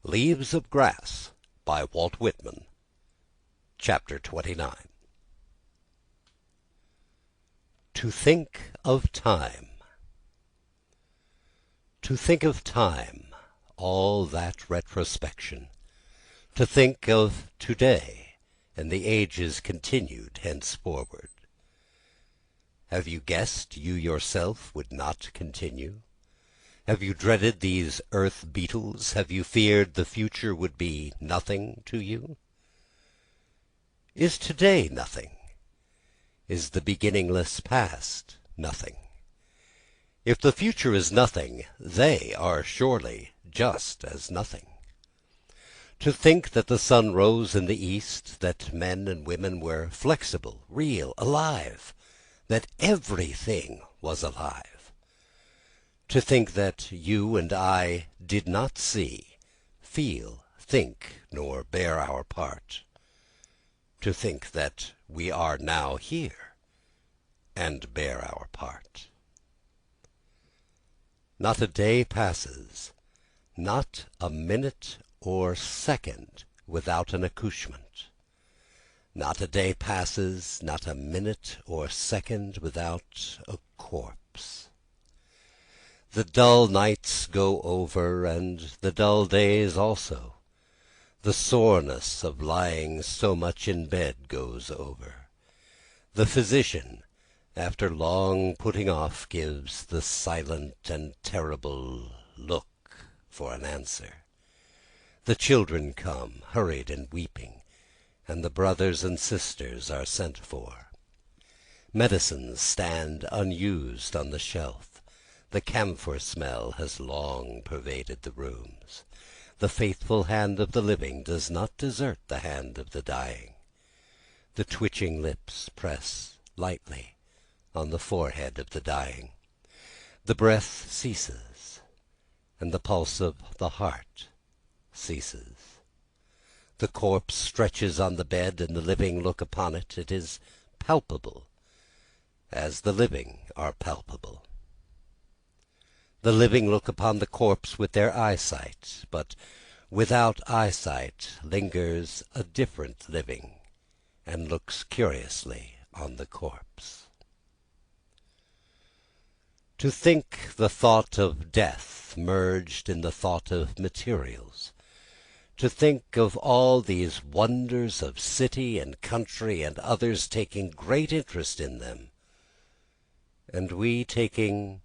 Leaves of Grass by Walt Whitman. Chapter 29. To think of time. To think of time, all that retrospection, to think of to-day, and the ages continued henceforward. Have you guessed you yourself would not continue? Have you dreaded these earth beetles? Have you feared the future would be nothing to you? Is to-day nothing? Is the beginningless past nothing? If the future is nothing, they are surely just as nothing. To think that the sun rose in the east, that men and women were flexible, real, alive, that everything was alive. To think that you and I did not see, feel, think, nor bear our part. To think that we are now here, and bear our part. Not a day passes, not a minute or second without an accouchement. Not a day passes, not a minute or second without a corpse. The dull nights go over, and the dull days also. The soreness of lying so much in bed goes over. The physician, after long putting off, gives the silent and terrible look for an answer. The children come, hurried and weeping, and the brothers and sisters are sent for. Medicines stand unused on the shelf. The camphor smell has long pervaded the rooms. The faithful hand of the living does not desert the hand of the dying. The twitching lips press lightly on the forehead of the dying. The breath ceases, and the pulse of the heart ceases. The corpse stretches on the bed, and the living look upon it. It is palpable, as the living are palpable. The living look upon the corpse with their eyesight, but without eyesight lingers a different living, and looks curiously on the corpse. To think the thought of death merged in the thought of materials, to think of all these wonders of city and country and others taking great interest in them, and we taking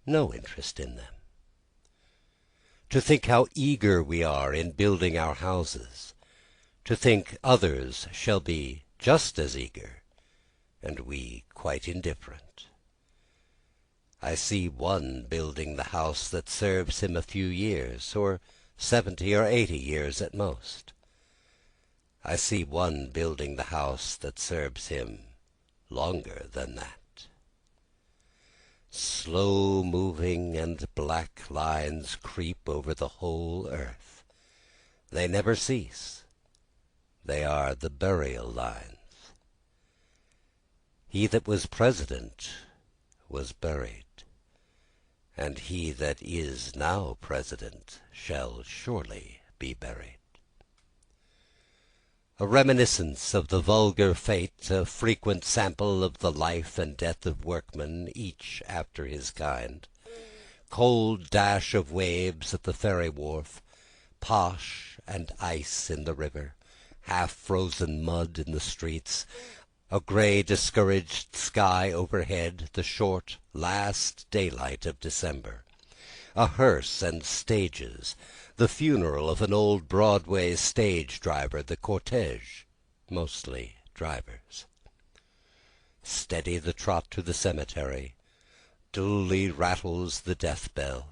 no interest in them. To think how eager we are in building our houses, to think others shall be just as eager, and we quite indifferent. I see one building the house that serves him a few years, or 70 or 80 years at most. I see one building the house that serves him longer than that. Slow moving and black lines creep over the whole earth. They never cease. They are the burial lines. He that was president was buried, and he that is now president shall surely be buried. A reminiscence of the vulgar fate, a frequent sample of the life and death of workmen, each after his kind. Cold dash of waves at the ferry wharf, posh and ice in the river, half-frozen mud in the streets, a grey discouraged sky overhead, the short last daylight of December. A hearse and stages, the funeral of an old Broadway stage driver, the cortege, mostly drivers. Steady the trot to the cemetery, dully rattles the death bell.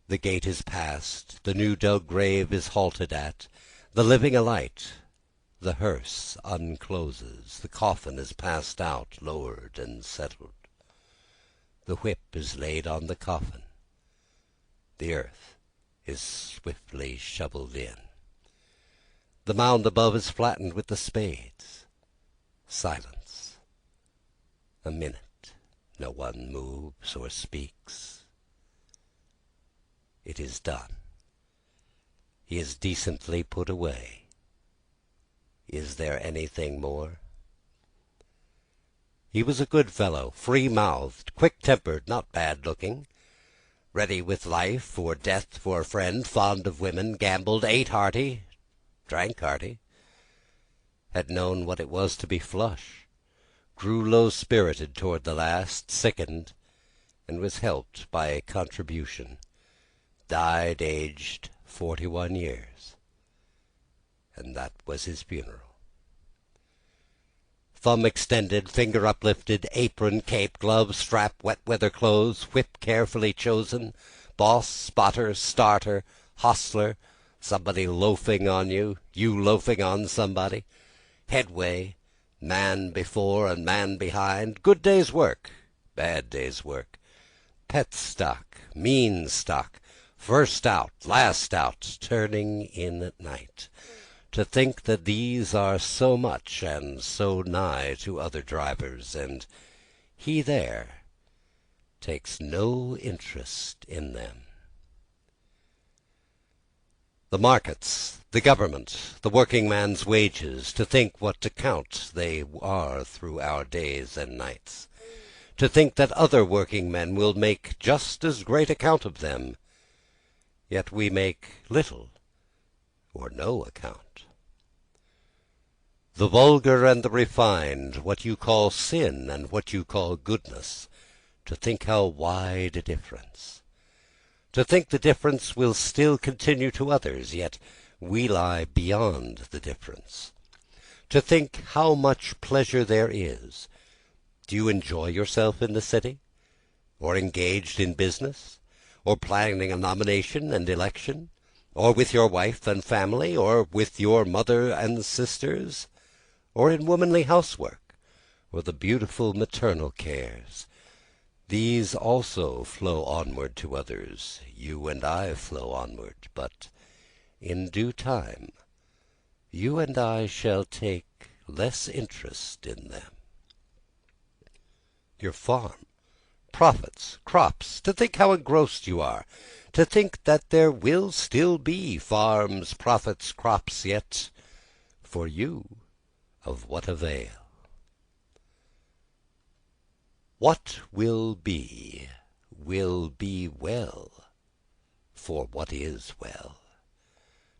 The gate is passed, the new dug grave is halted at, the living alight, the hearse uncloses, the coffin is passed out, lowered and settled. The whip is laid on the coffin. The earth is swiftly shoveled in. The mound above is flattened with the spades. Silence. A minute. No one moves or speaks. It is done. he is decently put away. Is there anything more? He was a good fellow, free-mouthed, quick-tempered, not bad-looking, ready with life or death for a friend, fond of women, gambled, ate hearty, drank hearty, had known what it was to be flush, grew low-spirited toward the last, sickened, and was helped by a contribution, died aged 41 years, and that was his funeral. Thumb extended, finger uplifted, apron, cape, gloves, strap, wet weather clothes, whip carefully chosen, boss, spotter, starter, hostler, somebody loafing on you, you loafing on somebody, headway, man before and man behind, good day's work, bad day's work, pet stock, mean stock, first out, last out, turning in at night. To think that these are so much and so nigh to other drivers, and he there takes no interest in them. The markets, the government, the working man's wages, to think what account they are through our days and nights, to think that other working men will make just as great account of them, yet we make little or no account. The vulgar and the refined, what you call sin and what you call goodness, to think how wide a difference. To think the difference will still continue to others, yet we lie beyond the difference. To think how much pleasure there is. Do you enjoy yourself in the city? Or engaged in business? Or planning a nomination and election? Or with your wife and family? Or with your mother and sisters? Or in womanly housework, or the beautiful maternal cares? These also flow onward to others. You and I flow onward, but in due time you and I shall take less interest in them. Your farm, profits, crops, to think how engrossed you are, to think that there will still be farms, profits, crops, yet for you, of what avail? What will be well, for what is well.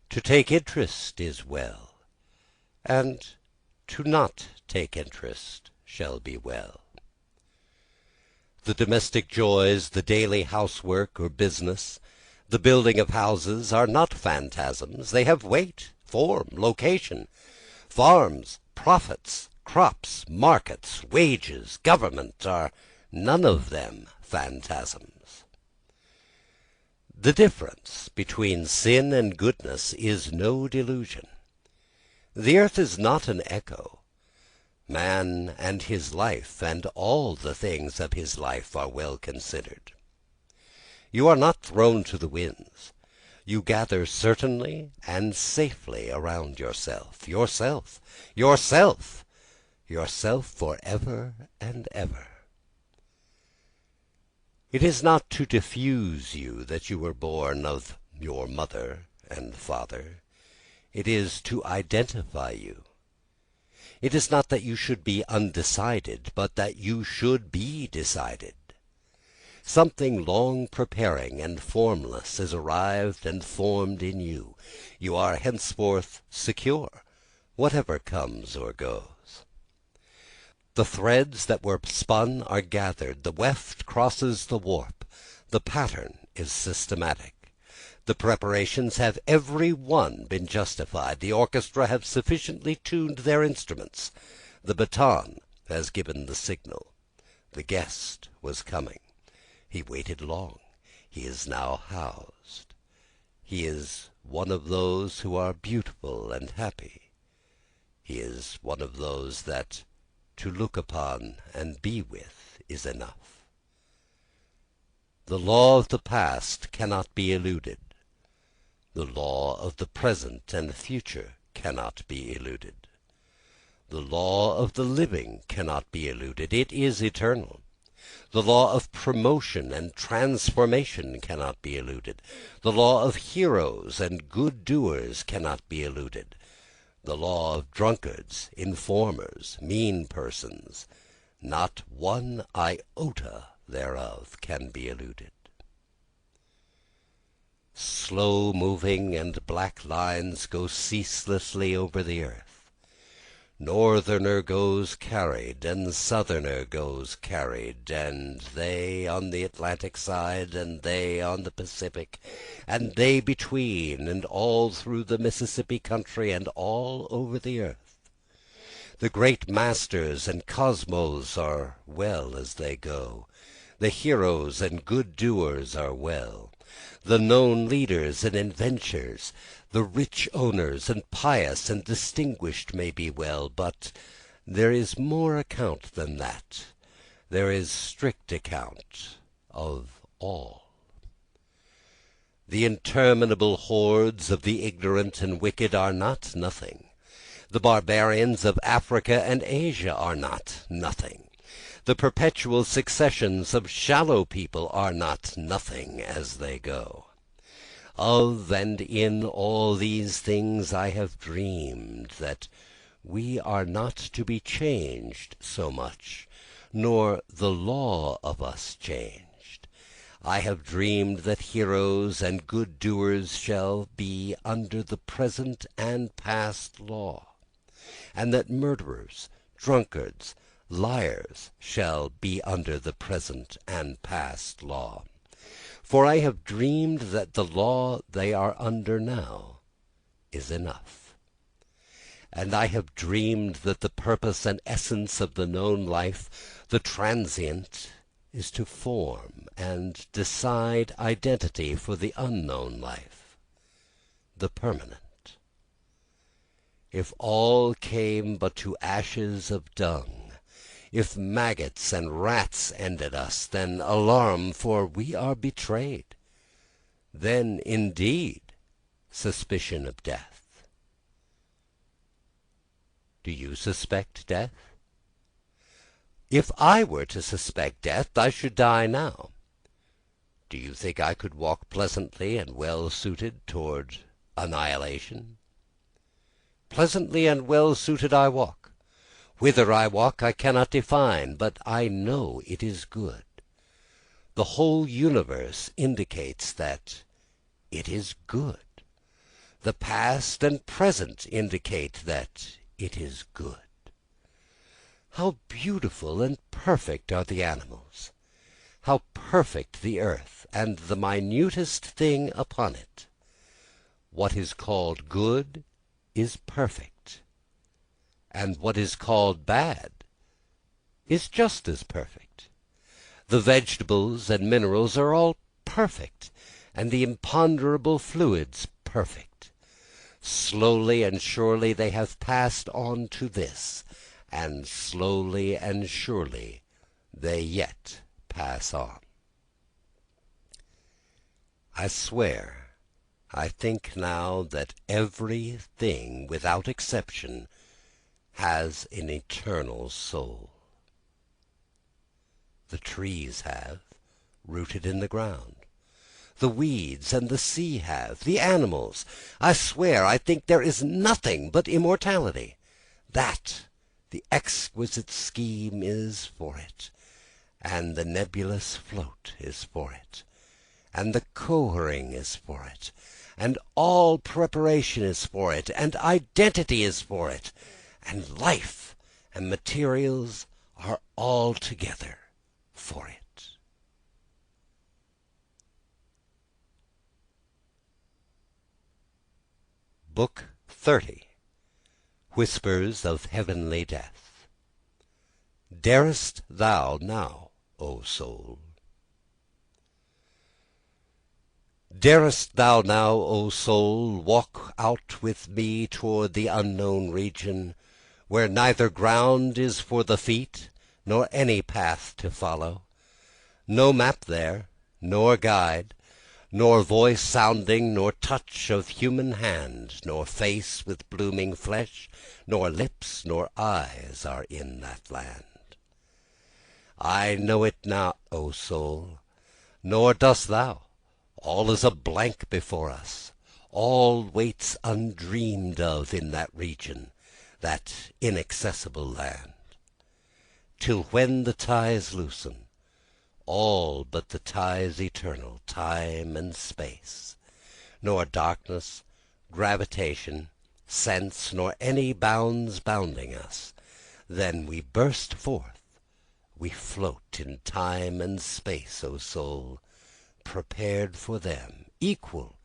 To take interest is well, and to not take interest shall be well. The domestic joys, the daily housework or business, the building of houses are not phantasms. They have weight, form, location. Farms, profits, crops, markets, wages, government are none of them phantasms. The difference between sin and goodness is no delusion. The earth is not an echo. Man and his life and all the things of his life are well considered. You are not thrown to the winds. You gather certainly and safely around yourself, yourself for ever and ever. It is not to diffuse you that you were born of your mother and father. It is to identify you. It is not that you should be undecided, but that you should be decided. Something long preparing and formless is arrived and formed in you. You are henceforth secure, whatever comes or goes. The threads that were spun are gathered, the weft crosses the warp, the pattern is systematic. The preparations have every one been justified, the orchestra have sufficiently tuned their instruments, the baton has given the signal, the guest was coming. He waited long. He is now housed. He is one of those who are beautiful and happy. He is one of those that to look upon and be with is enough. The law of the past cannot be eluded. The law of the present and future cannot be eluded. The law of the living cannot be eluded. It is eternal. The law of promotion and transformation cannot be eluded. The law of heroes and good doers cannot be eluded. The law of drunkards, informers, mean persons, not one iota thereof can be eluded. Slow-moving and black lines go ceaselessly over the earth. Northerner goes carried, and southerner goes carried, and they on the Atlantic side, and they on the Pacific, and they between, and all through the Mississippi country, and all over the earth. The great masters and cosmos are well as they go. The heroes and good doers are well. The known leaders and inventors, the rich owners and pious and distinguished may be well, but there is more account than that. There is strict account of all. The interminable hordes of the ignorant and wicked are not nothing. The barbarians of Africa and Asia are not nothing. The perpetual successions of shallow people are not nothing as they go. Of and in all these things I have dreamed, that we are not to be changed so much, nor the law of us changed. I have dreamed that heroes and good doers shall be under the present and past law, and that murderers, drunkards, liars shall be under the present and past law. For I have dreamed that the law they are under now is enough. And I have dreamed that the purpose and essence of the known life, the transient, is to form and decide identity for the unknown life, the permanent. If all came but to ashes of dung, if maggots and rats ended us, then alarm, for we are betrayed. Then indeed suspicion of death. Do you suspect death? If I were to suspect death, I should die now. Do you think I could walk pleasantly and well suited toward annihilation? Pleasantly and well suited I walk. Whither I walk I cannot define, but I know it is good. The whole universe indicates that it is good. The past and present indicate that it is good. How beautiful and perfect are the animals! How perfect the earth, and the minutest thing upon it! What is called good is perfect, and what is called bad is just as perfect. The vegetables and minerals are all perfect, and the imponderable fluids perfect. Slowly and surely they have passed on to this, and slowly and surely they yet pass on. I swear, I think now that everything without exception has an eternal soul. The trees have, rooted in the ground. The weeds and the sea have, the animals. I swear, I think there is nothing but immortality. That, the exquisite scheme is for it, and the nebulous float is for it, and the cohering is for it, and all preparation is for it, and identity is for it, and life and materials are all together for it. Book 30. Whispers of Heavenly Death. Darest thou now, O soul? Darest thou now, O soul, walk out with me toward the unknown region, where neither ground is for the feet, nor any path to follow, no map there, nor guide, nor voice sounding, nor touch of human hand, nor face with blooming flesh, nor lips, nor eyes are in that land. I know it not, O soul, nor dost thou. All is a blank before us. All waits undreamed of in that region, that inaccessible land. Till when the ties loosen, all but the ties eternal, time and space, nor darkness, gravitation, sense, nor any bounds bounding us, then we burst forth, we float in time and space, O soul, prepared for them, equal,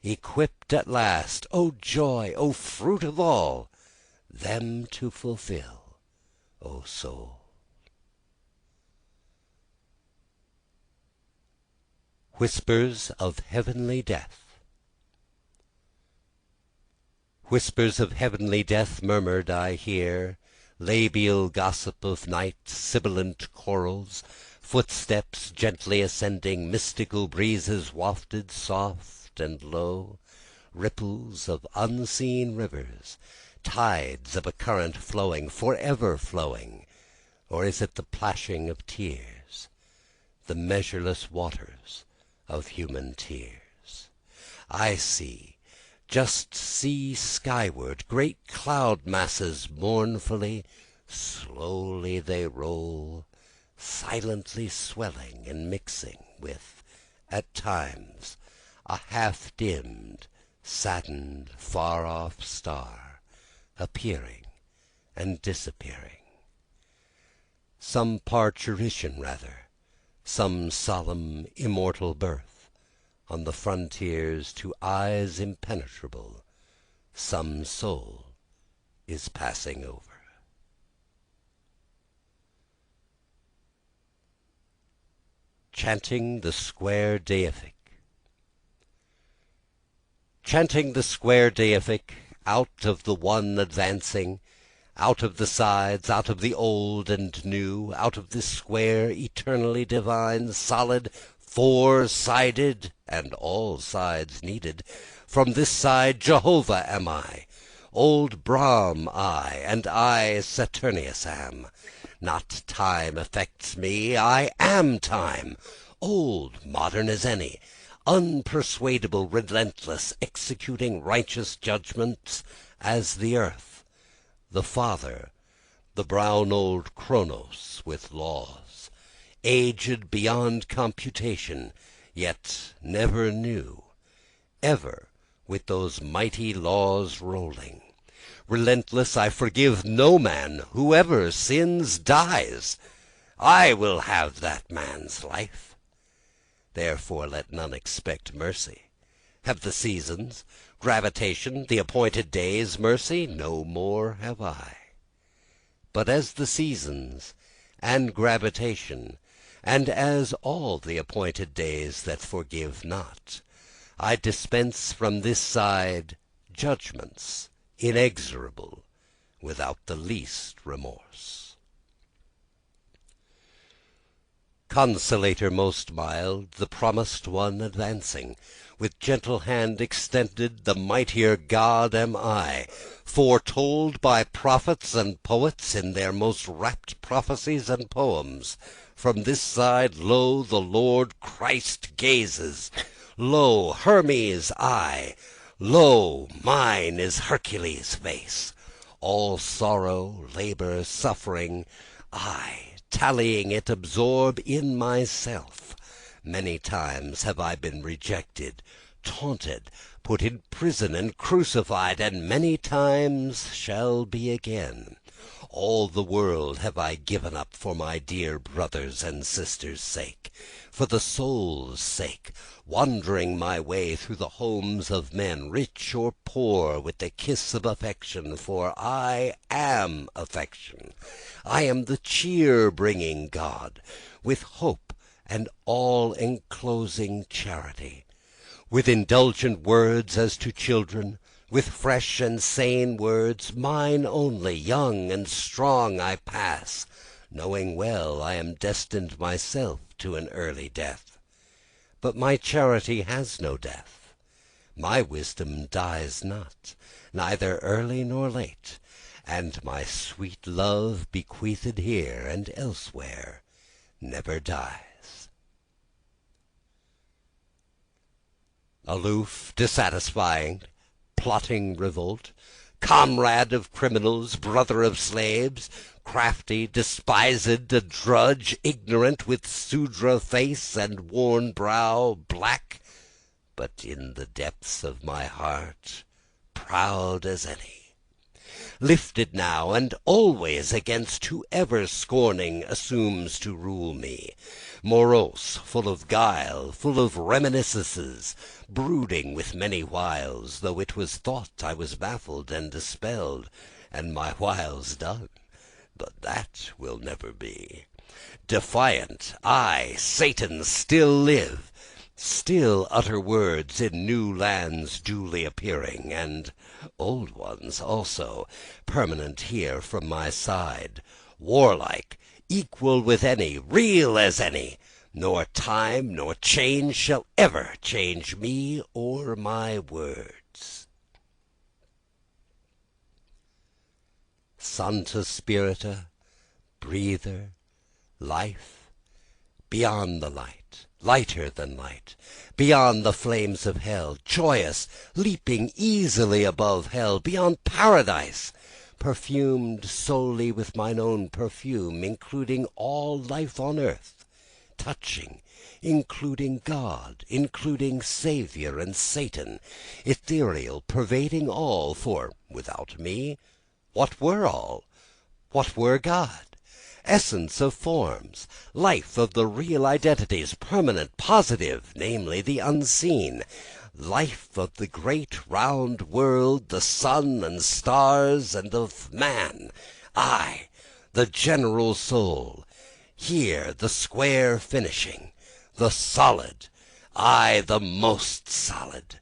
equipped at last, O joy, O fruit of all, them to fulfill, O soul. Whispers of Heavenly Death. Whispers of heavenly death murmured I hear, labial gossip of night, sibilant chorals, footsteps gently ascending, mystical breezes wafted soft and low, ripples of unseen rivers, tides of a current flowing, forever flowing, or is it the plashing of tears, the measureless waters of human tears? I see, just see skyward, great cloud masses mournfully, slowly they roll, silently swelling and mixing with, at times, a half-dimmed, saddened, far-off star, appearing and disappearing. Some parturition rather, some solemn immortal birth, on the frontiers to eyes impenetrable, some soul is passing over. Chanting the Square Deific. Chanting the Square Deific, out of the one advancing, out of the sides, out of the old and new, out of this square eternally divine, solid, four-sided, and all sides needed. From this side Jehovah am I, old Brahm I, and I Saturnius am. Not time affects me, I am time, old, modern as any, unpersuadable, relentless, executing righteous judgments as the earth, the Father, the brown old Chronos with laws, aged beyond computation, yet never new, ever with those mighty laws rolling. Relentless, I forgive no man, whoever sins dies. I will have that man's life. Therefore let none expect mercy. Have the seasons, gravitation, the appointed days mercy? No more have I. But as the seasons, and gravitation, and as all the appointed days that forgive not, I dispense from this side judgments inexorable, without the least remorse. Consolator most mild, the promised one advancing, with gentle hand extended, the mightier God am I, foretold by prophets and poets in their most rapt prophecies and poems. From this side, lo, the Lord Christ gazes, lo, Hermes I, lo, mine is Hercules' face, all sorrow, labour, suffering, I, tallying it, absorb in myself. Many times have I been rejected, taunted, put in prison and crucified, and many times shall be again. All the world have I given up for my dear brothers' and sisters' sake, for the soul's sake, wandering my way through the homes of men, rich or poor, with the kiss of affection, for I am affection. I am the cheer-bringing God, with hope and all-enclosing charity. With indulgent words as to children, with fresh and sane words, mine only, young and strong, I pass, knowing well I am destined myself to an early death. But my charity has no death, my wisdom dies not, neither early nor late, and my sweet love bequeathed here and elsewhere never dies. Aloof, dissatisfying, plotting revolt, comrade of criminals, brother of slaves, crafty, despised, a drudge, ignorant, with Sudra face and worn brow, black, but in the depths of my heart proud as any, lifted now and always against whoever scorning assumes to rule me, morose, full of guile, full of reminiscences, brooding with many wiles, though it was thought I was baffled and dispelled, and my wiles done. But that will never be. Defiant, I, Satan, still live, still utter words in new lands duly appearing, and old ones also, permanent here from my side, warlike, equal with any, real as any, nor time nor change shall ever change me or my words. Sancta Spirita, breather, life, beyond the light, lighter than light, beyond the flames of hell, joyous, leaping easily above hell, beyond paradise, perfumed solely with mine own perfume, including all life on earth, touching, including God, including Saviour and Satan, ethereal, pervading all, for without me, what were all? What were God? Essence of forms, life of the real identities, permanent, positive, namely the unseen, life of the great round world, the sun and stars, and of man, I, the general soul, here the square finishing, the solid, I the most solid,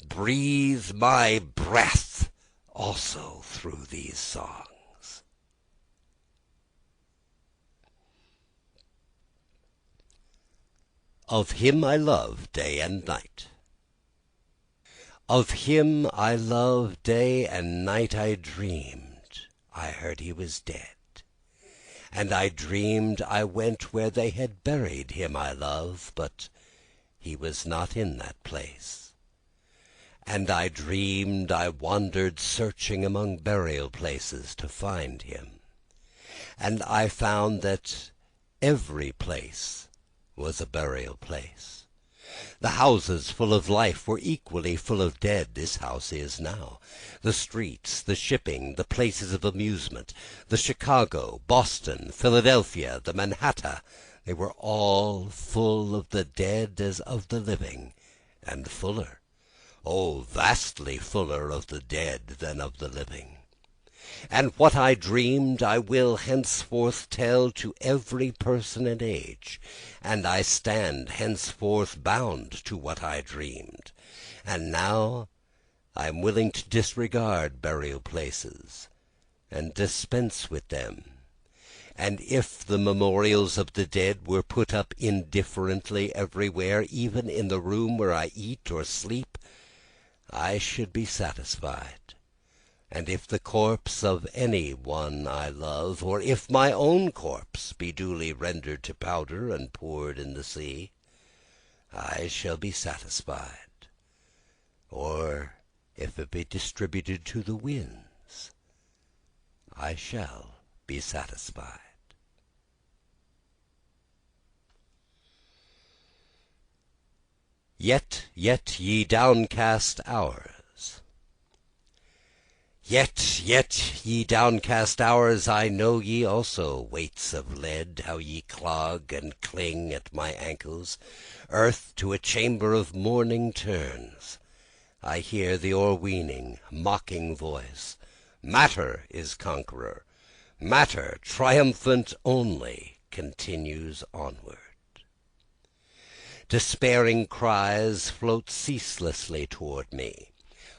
breathe my breath also through these songs. Of him I love day and night. Of him I love day and night I dreamed I heard he was dead. And I dreamed I went where they had buried him I love, but he was not in that place. And I dreamed I wandered searching among burial places to find him. And I found that every place was a burial place. The houses full of life were equally full of dead. This house is now. The streets, the shipping, the places of amusement, the Chicago, Boston, Philadelphia, the Manhattan, they were all full of the dead as of the living, and fuller, oh, vastly fuller of the dead than of the living. And what I dreamed I will henceforth tell to every person and age, and I stand henceforth bound to what I dreamed. And now I'm willing to disregard burial places, and dispense with them. And if the memorials of the dead were put up indifferently everywhere, even in the room where I eat or sleep, I should be satisfied. And if the corpse of any one I love, or if my own corpse be duly rendered to powder and poured in the sea, I shall be satisfied. Or if it be distributed to the winds, I shall be satisfied. Yet, ye downcast hours. Yet, ye downcast hours, I know ye also, weights of lead, how ye clog and cling at my ankles. Earth to a chamber of mourning turns. I hear the o'erweening, mocking voice. Matter is conqueror. Matter, triumphant only, continues onward. Despairing cries float ceaselessly toward me.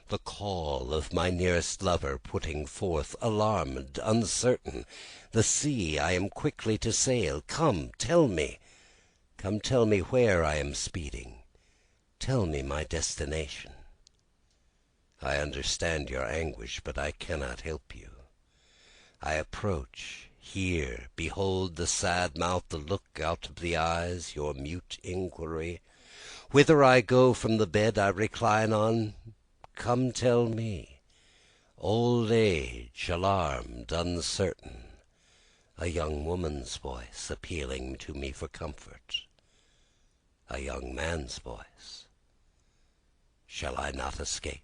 The call of my nearest lover putting forth, alarmed, uncertain, the sea I am quickly to sail. Come tell me where I am speeding. Tell me my destination. I understand your anguish, but I cannot help you. I approach, Here, behold the sad mouth, the look out of the eyes, your mute inquiry. Whither I go from the bed I recline on, come tell me. Old age, alarmed, uncertain, a young woman's voice appealing to me for comfort, a young man's voice. Shall I not escape?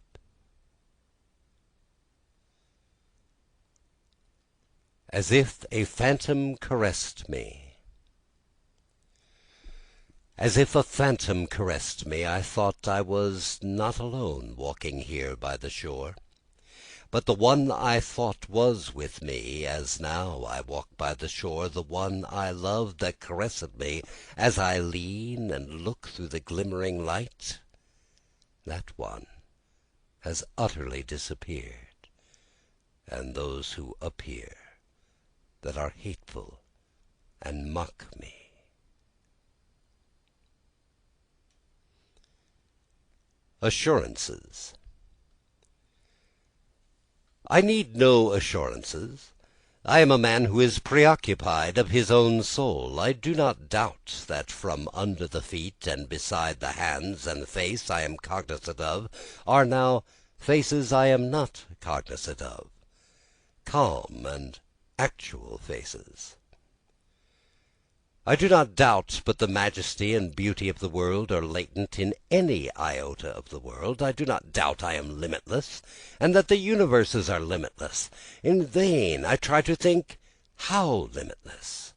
As if a phantom caressed me. As if a phantom caressed me, I thought I was not alone walking here by the shore, but the one I thought was with me, as now I walk by the shore, the one I love that caressed me, as I lean and look through the glimmering light, that one has utterly disappeared, and those who appear that are hateful and mock me. Assurances. I need no assurances. I am a man who is preoccupied of his own soul. I do not doubt that from under the feet and beside the hands and face I am cognizant of are now faces I am not cognizant of, calm and actual faces. I do not doubt but the majesty and beauty of the world are latent in any iota of the world. I do not doubt I am limitless, and that the universes are limitless. In vain I try to think how limitless.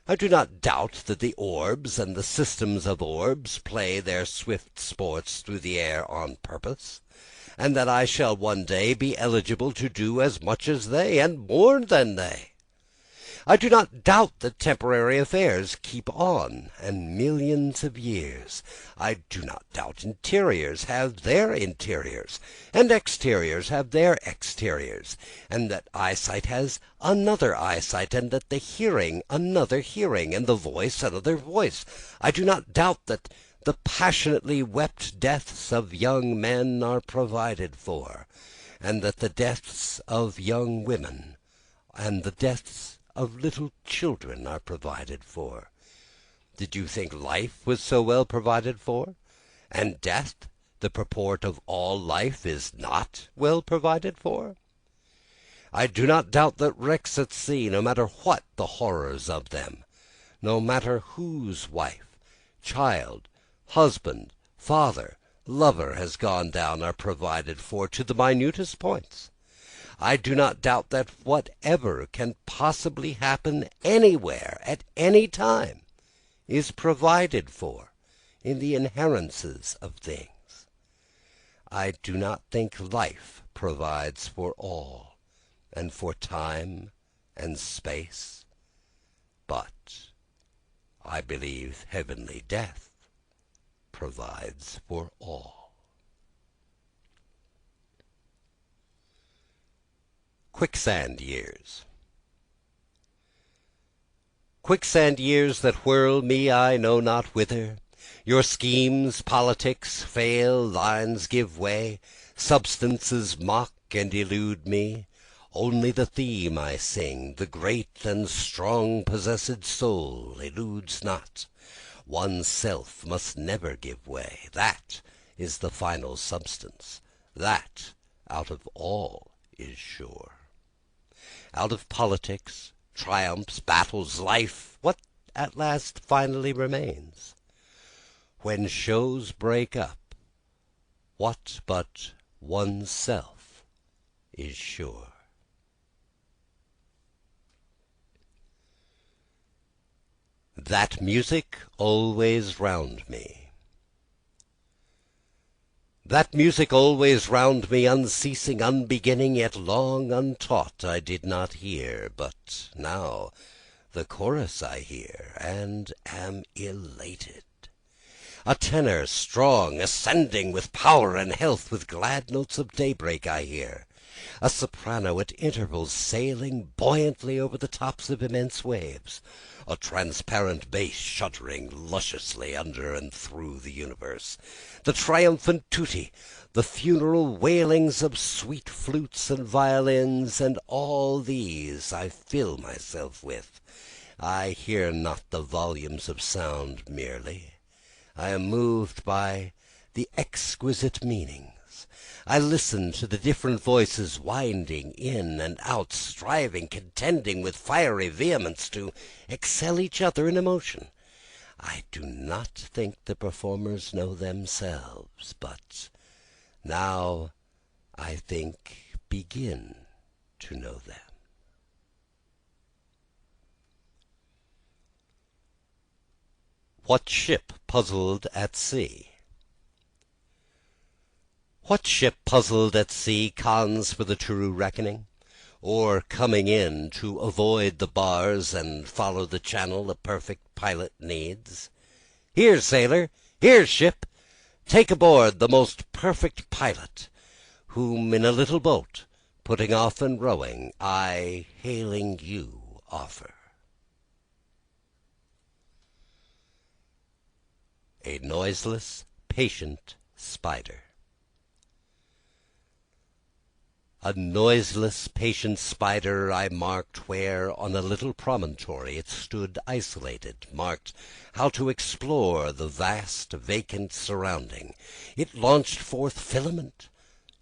I do not doubt that the orbs and the systems of orbs play their swift sports through the air on purpose, and that I shall one day be eligible to do as much as they, and more than they. I do not doubt that temporary affairs keep on, and millions of years. I do not doubt interiors have their interiors, and exteriors have their exteriors, and that eyesight has another eyesight, and that the hearing another hearing, and the voice another voice. I do not doubt that the passionately wept deaths of young men are provided for, and that the deaths of young women and the deaths of little children are provided for. Did you think life was so well provided for? And death, the purport of all life, is not well provided for? I do not doubt that wrecks at sea, no matter what the horrors of them, no matter whose wife, child, husband, father, lover has gone down, are provided for to the minutest points. I do not doubt that whatever can possibly happen anywhere at any time is provided for in the inherences of things. I do not think life provides for all, and for time and space, but I believe heavenly death provides for all. Quicksand years. Quicksand years that whirl me I know not whither. Your schemes, politics, fail, lines give way, substances mock and elude me. Only the theme I sing, the great and strong possessed soul, eludes not. One's self must never give way. That is the final substance. That out of all is sure. Out of politics, triumphs, battles, life, what at last finally remains? When shows break up, what but one's self is sure? That music always round me. That music always round me, unceasing, unbeginning, yet long untaught, I did not hear, but now the chorus I hear, and am elated. A tenor strong, ascending with power and health, with glad notes of daybreak I hear. A soprano at intervals sailing buoyantly over the tops of immense waves. A transparent bass shuddering lusciously under and through the universe. The triumphant tutti, the funeral wailings of sweet flutes and violins, and all these I fill myself with. I hear not the volumes of sound merely. I am moved by the exquisite meanings. I listen to the different voices winding in and out, striving, contending with fiery vehemence to excel each other in emotion. I do not think the performers know themselves, but now I think begin to know them. What ship puzzled at sea? What ship puzzled at sea cons for the true reckoning, or coming in to avoid the bars and follow the channel a perfect pilot needs? Here, sailor, here, ship, take aboard the most perfect pilot, whom in a little boat, putting off and rowing, I, hailing you, offer. A noiseless, patient spider. A noiseless, patient spider I marked where, on a little promontory, it stood isolated, marked how to explore the vast, vacant surrounding. It launched forth filament,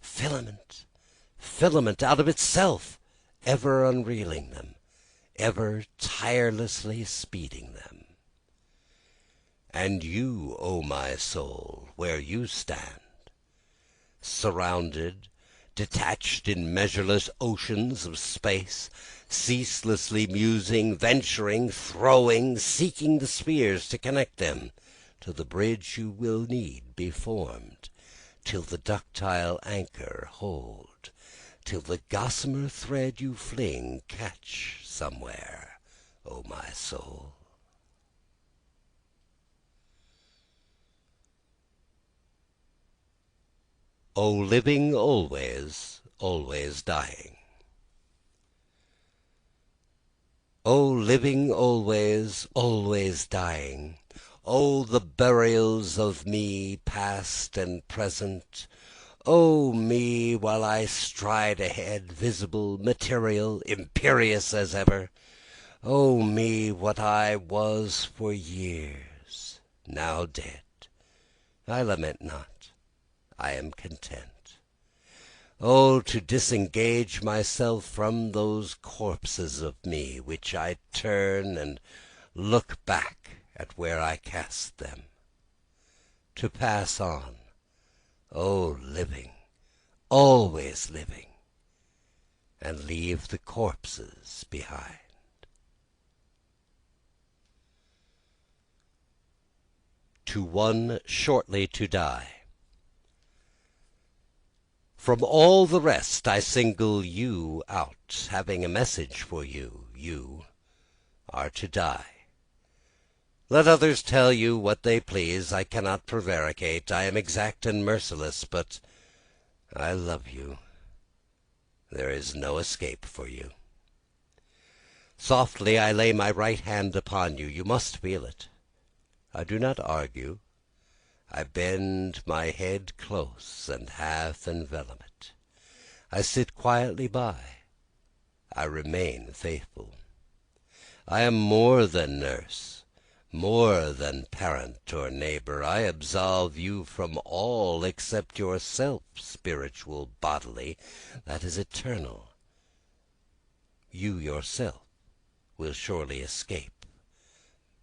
filament, filament out of itself, ever unreeling them, ever tirelessly speeding them. And you, O my soul, where you stand, surrounded, detached in measureless oceans of space, ceaselessly musing, venturing, throwing, seeking the spheres to connect them, till the bridge you will need be formed, till the ductile anchor hold, till the gossamer thread you fling catch somewhere, O my soul. O living always, always dying. O living always, always dying, O the burials of me past and present, O me while I stride ahead, visible, material, imperious as ever, O me what I was for years, now dead. I lament not. I am content. Oh, to disengage myself from those corpses of me, which I turn and look back at where I cast them. To pass on, oh living, always living, and leave the corpses behind. To one shortly to die. From all the rest I single you out, having a message for you. You are to die. Let others tell you what they please. I cannot prevaricate. I am exact and merciless, but I love you. There is no escape for you. Softly I lay my right hand upon you. You must feel it. I do not argue. I bend my head close and half envelop it. I sit quietly by. I remain faithful. I am more than nurse, more than parent or neighbor. I absolve you from all except yourself, spiritual, bodily, that is eternal. You yourself will surely escape.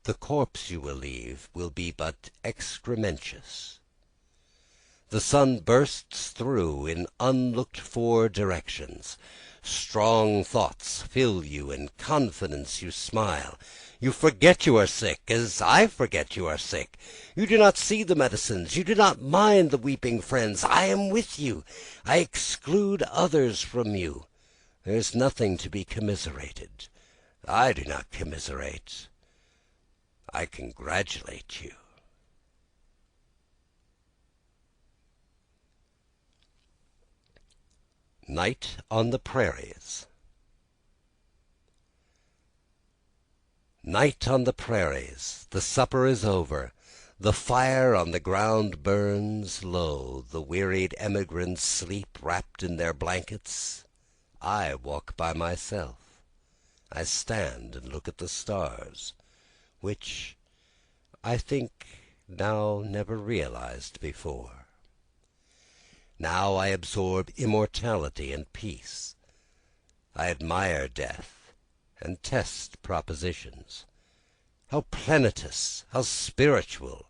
The corpse you will leave will be but excrementitious. The sun bursts through in unlooked-for directions. Strong thoughts fill you, in confidence you smile. You forget you are sick, as I forget you are sick. You do not see the medicines, you do not mind the weeping friends. I am with you. I exclude others from you. There is nothing to be commiserated. I do not commiserate. I congratulate you. Night on the Prairies. Night on the prairies, the supper is over, the fire on the ground burns low, the wearied emigrants sleep wrapped in their blankets. I walk by myself. I stand and look at the stars, which I think now never realized before. Now I absorb immortality and peace. I admire death and test propositions. How plenitous, how spiritual,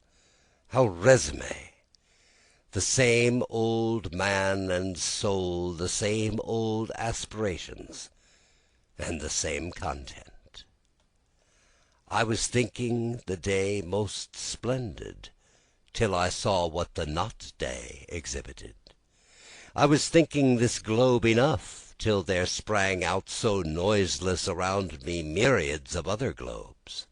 how resume. The same old man and soul, the same old aspirations, and the same content. I was thinking the day most splendid, till I saw what the not day exhibited. I was thinking this globe enough, till there sprang out so noiseless around me myriads of other globes.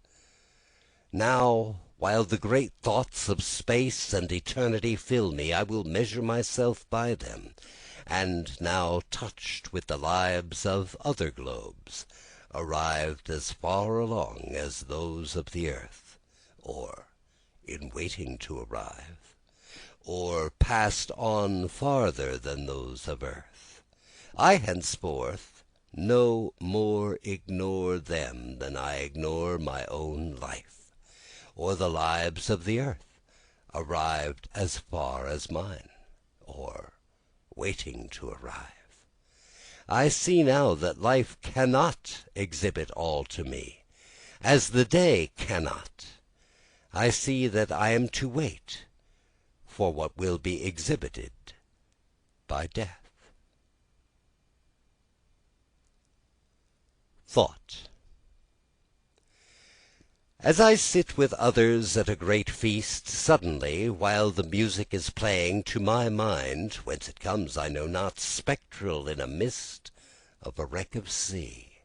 Now, while the great thoughts of space and eternity fill me, I will measure myself by them, and now touched with the lives of other globes, arrived as far along as those of the earth, or in waiting to arrive, or passed on farther than those of earth. I henceforth no more ignore them than I ignore my own life, or the lives of the earth, arrived as far as mine, or waiting to arrive. I see now that life cannot exhibit all to me, as the day cannot. I see that I am to wait for what will be exhibited by death. Thought. As I sit with others at a great feast, suddenly, while the music is playing, to my mind, whence it comes I know not, spectral in a mist, of a wreck of sea,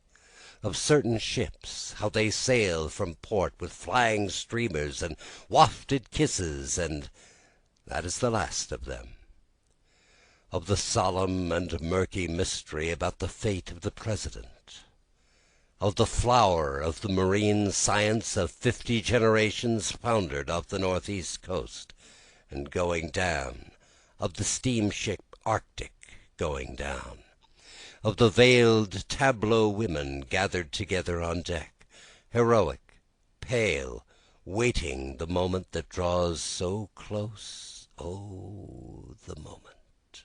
of certain ships, how they sail from port with flying streamers and wafted kisses, and that is the last of them, of the solemn and murky mystery about the fate of the President, of the flower of the marine science of 50 generations foundered off the northeast coast and going down, of the steamship Arctic going down, of the veiled tableau women gathered together on deck, heroic, pale, waiting the moment that draws so close, oh, the moment.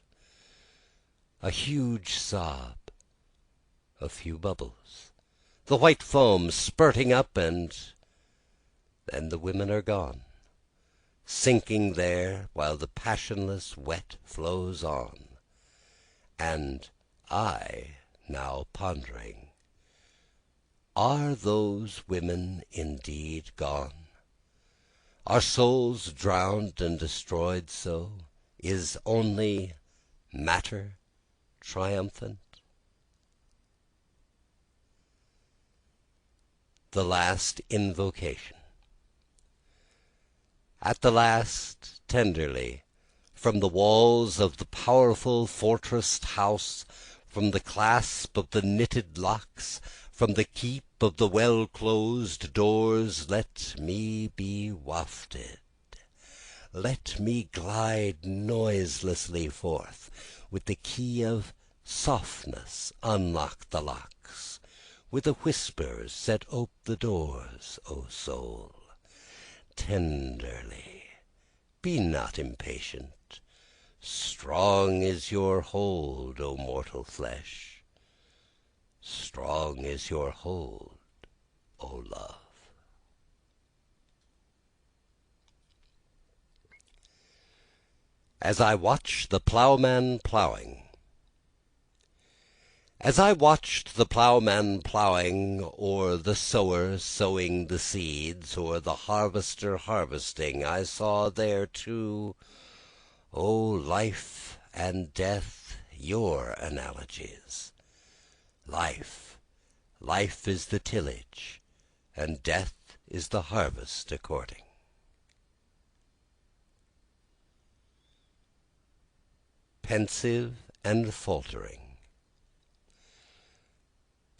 A huge sob, a few bubbles, the white foam spurting up, and then the women are gone, sinking there while the passionless wet flows on, and I now pondering, are those women indeed gone? Are souls drowned and destroyed so? Is only matter triumphant? The last invocation. At the last, tenderly, from the walls of the powerful fortressed house, from the clasp of the knitted locks, from the keep of the well-closed doors, let me be wafted. Let me glide noiselessly forth, with the key of softness unlock the locks, with a whisper set ope the doors, O soul. Tenderly, be not impatient. Strong is your hold, O mortal flesh. Strong is your hold, O love. As I watch the ploughman ploughing. As I watched the ploughman ploughing, or the sower sowing the seeds, or the harvester harvesting, I saw there too, O life and death, your analogies. Life is the tillage, and death is the harvest according. Pensive and faltering.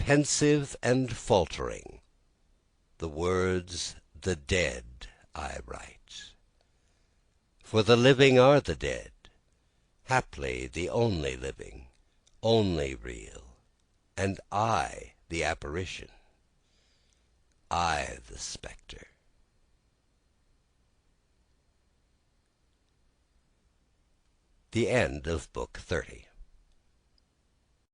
pensive and faltering, the words the dead I write. For the living are the dead, haply the only living, only real, and I the apparition, I the spectre. The end of Book 30.